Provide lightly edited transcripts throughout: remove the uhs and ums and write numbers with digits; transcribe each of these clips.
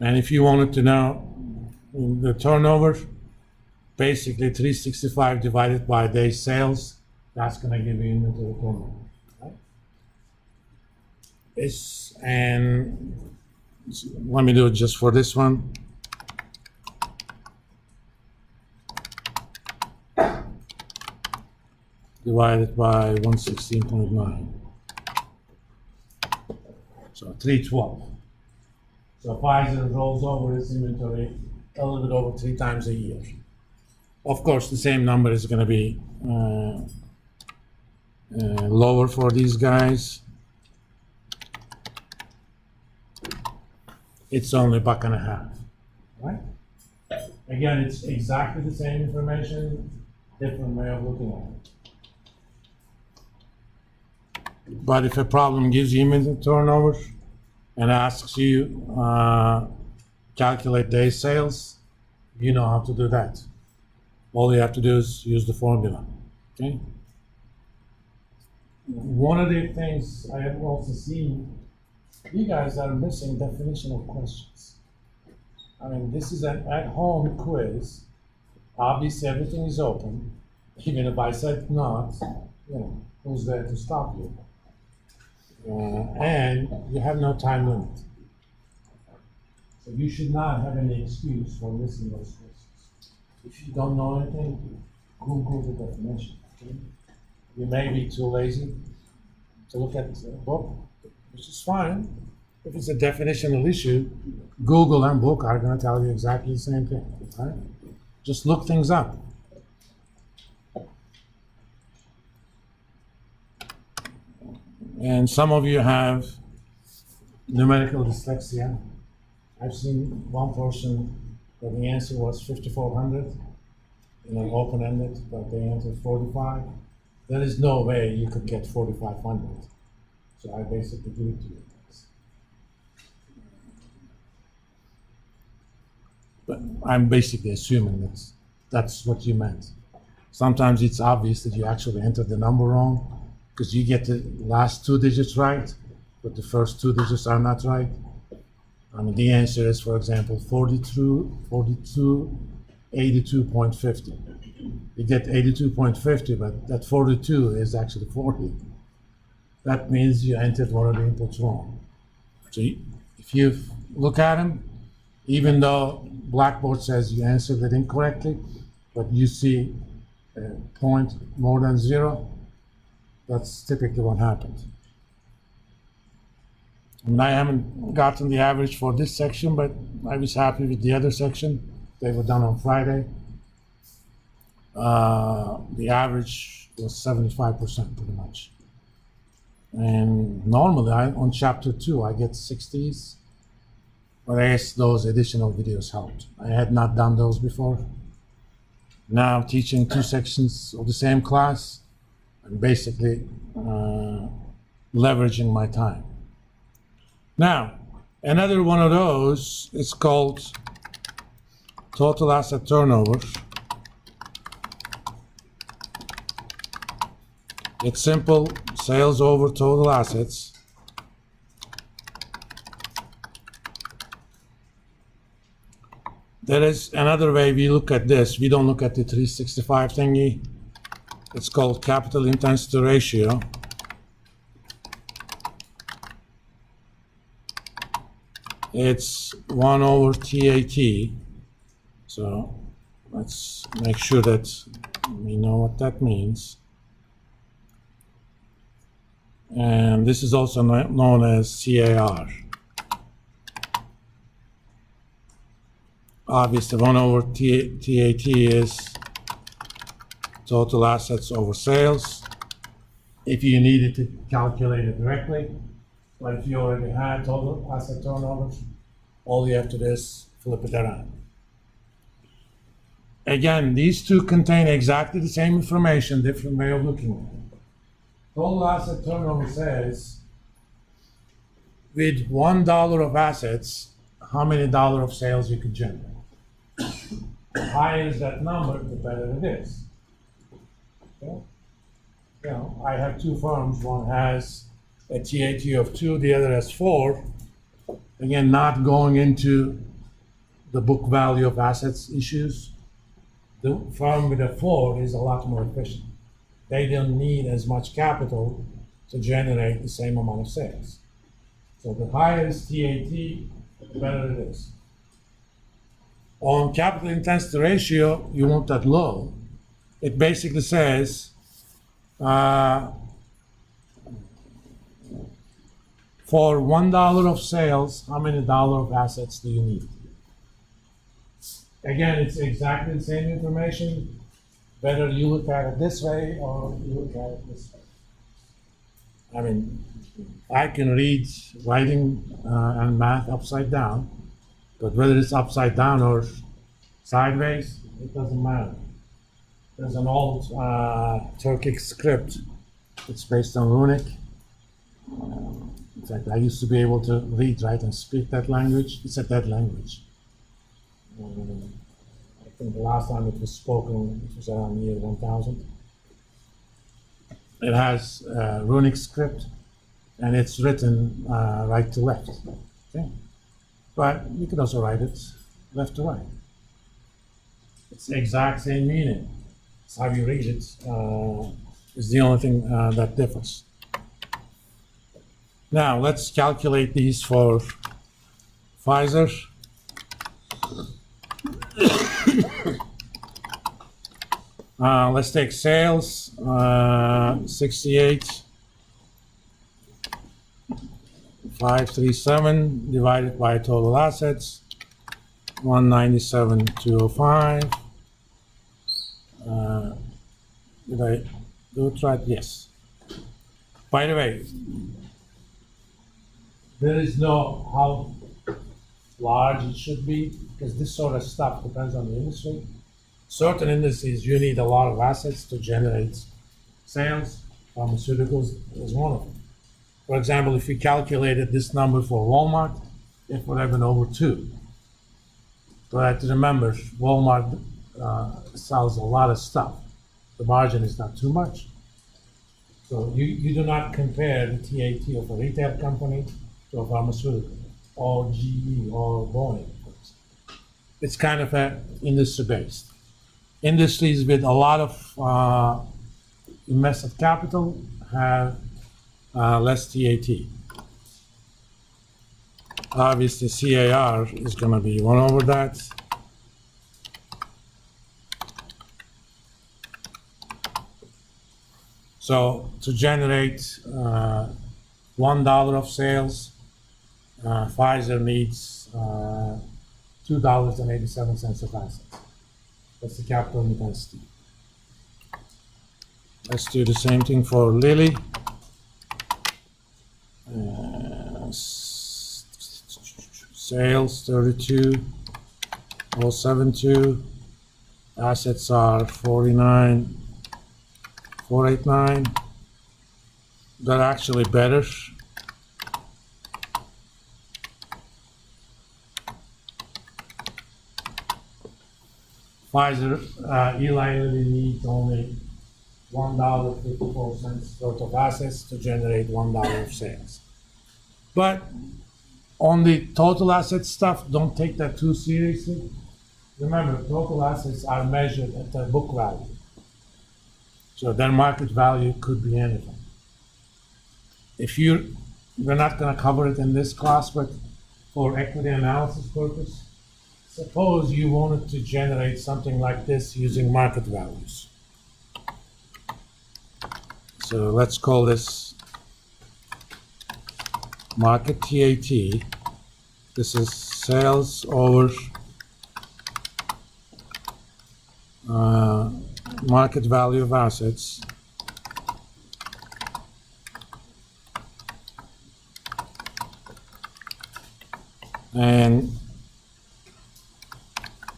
And if you wanted to know the turnover, basically 365 divided by days sales, that's going to give you inventory turnover. Right? And let me do it just for this one. Divided by 116.9. So 312. So Pfizer rolls over its inventory a little bit over 3 times a year. Of course, the same number is going to be lower for these guys. It's only $1.50, right? Again, it's exactly the same information, different way of looking at it. But if a problem gives you inventory turnover and asks you calculate day sales, you know how to do that. All you have to do is use the formula. Okay. One of the things I have also seen, you guys are missing definitional questions. I mean, this is an at-home quiz. Obviously, everything is open. Even if I said not, who's there to stop you? And you have no time limit. So you should not have any excuse for missing those questions. If you don't know anything, Google the definition. Okay? You may be too lazy to look at the book, which is fine. If it's a definitional issue, Google and book are going to tell you exactly the same thing. Right? Just look things up. And some of you have numerical dyslexia. I've seen one person where the answer was 5,400 in an open-ended, but they answered 45. There is no way you could get 4,500. So I basically give it to you guys. But I'm basically assuming that's what you meant. Sometimes it's obvious that you actually entered the number wrong, because you get the last 2 digits right, but the first 2 digits are not right. I mean, the answer is, for example, 82.50. You get 82.50, but that 42 is actually 40. That means you entered one of the inputs wrong. So if you look at them, even though Blackboard says you answered it incorrectly, but you see a point more than 0, that's typically what happened. I mean, I haven't gotten the average for this section, but I was happy with the other section. They were done on Friday. The average was 75% pretty much. And normally on chapter 2, I get 60s, but I guess those additional videos helped. I had not done those before. Now teaching 2 sections of the same class, and basically leveraging my time. Now, another one of those is called total asset turnover. It's simple, sales over total assets. There is another way we look at this. We don't look at the 365 thingy. It's called capital intensity ratio. It's 1 over TAT. So let's make sure that we know what that means. And this is also known as CAR. Obviously, 1 over TAT is total assets over sales. If you needed to calculate it directly, but if you already had total asset turnover, all you have to do is flip it around. Again, these two contain exactly the same information, different way of looking at it. Total asset turnover says, with $1 of assets, how many dollars of sales you could generate. The higher is that number, the better it is. Okay? You know, I have 2 firms. One has a TAT of 2, the other has 4. Again, not going into the book value of assets issues, the firm with a 4 is a lot more efficient. They don't need as much capital to generate the same amount of sales. So the higher is TAT, the better it is. On capital intensity ratio, you want that low. It basically says for $1 of sales, how many dollars of assets do you need? Again, it's exactly the same information, whether you look at it this way or you look at it this way. I mean, I can read writing and math upside down, but whether it's upside down or sideways, it doesn't matter. There's an old Turkic script. It's based on Runic. In fact, I used to be able to read, write, and speak that language. It's a dead language. I think the last time it was spoken, it was around the year 1000. It has Runic script, and it's written right to left. Okay? But you can also write it left to right. It's the exact same meaning. It's how you read it is the only thing that differs. Now, let's calculate these for Pfizer. Let's take sales, 68,537 divided by total assets, 197,205. Did I do it right? Yes. By the way, there is no how large it should be, because this sort of stuff depends on the industry. Certain industries, you need a lot of assets to generate sales. Pharmaceuticals is one of them. For example, if you calculated this number for Walmart, it would have been over 2. But remember, Walmart sells a lot of stuff. The margin is not too much. So you do not compare the TAT of a retail company to a pharmaceutical, or GE, or Boeing. It's kind of industry-based. Industries with a lot of invested capital have less TAT. Obviously, CAR is going to be 1 over that. So to generate $1 of sales, Pfizer needs $2.87 of assets. That's the capital intensity. Let's do the same thing for Lilly. Sales 32,072. Assets are 49,489. They're actually better. Pfizer, Eli Lilly needs only $1.54 worth of assets to generate $1 of sales. But on the total asset stuff, don't take that too seriously. Remember, total assets are measured at their book value. So their market value could be anything. We're not going to cover it in this class, but for equity analysis purpose, suppose you wanted to generate something like this using market values. So let's call this market TAT. This is sales over market value of assets. And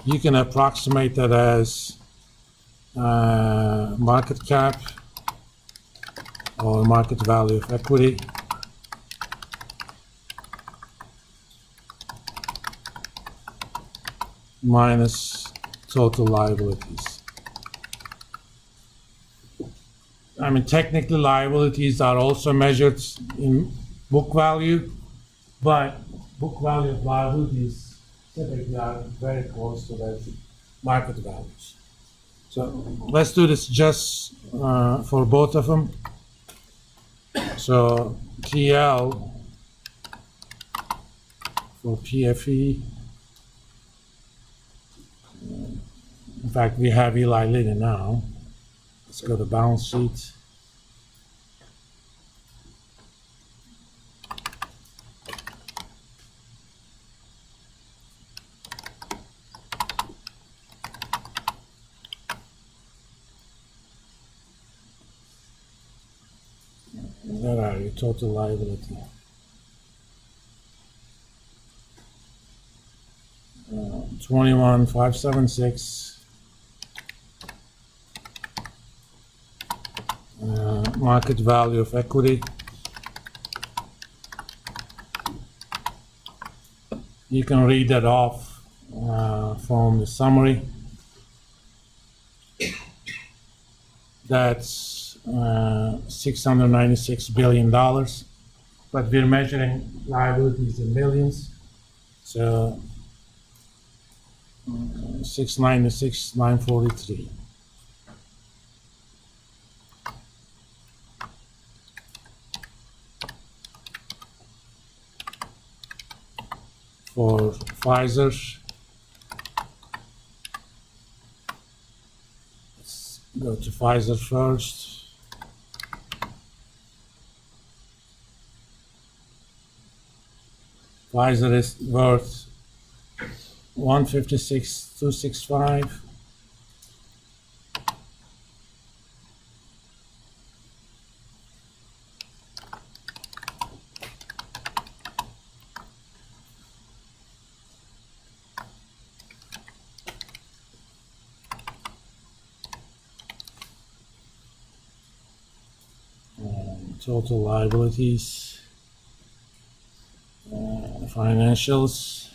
you can approximate that as market cap or market value of equity minus total liabilities. I mean, technically liabilities are also measured in book value, but book value of liabilities typically are very close to the market values. So let's do this just for both of them. So TL for PFE. In fact, we have Eli Lilly now. Let's go to balance sheet. Where are you? Total liability. 21,576. Market value of equity. You can read that off from the summary. That's $696 billion, but we're measuring liabilities in millions. So 696,943. For Pfizer, let's go to Pfizer first. Pfizer is worth 156,265. Total liabilities, financials.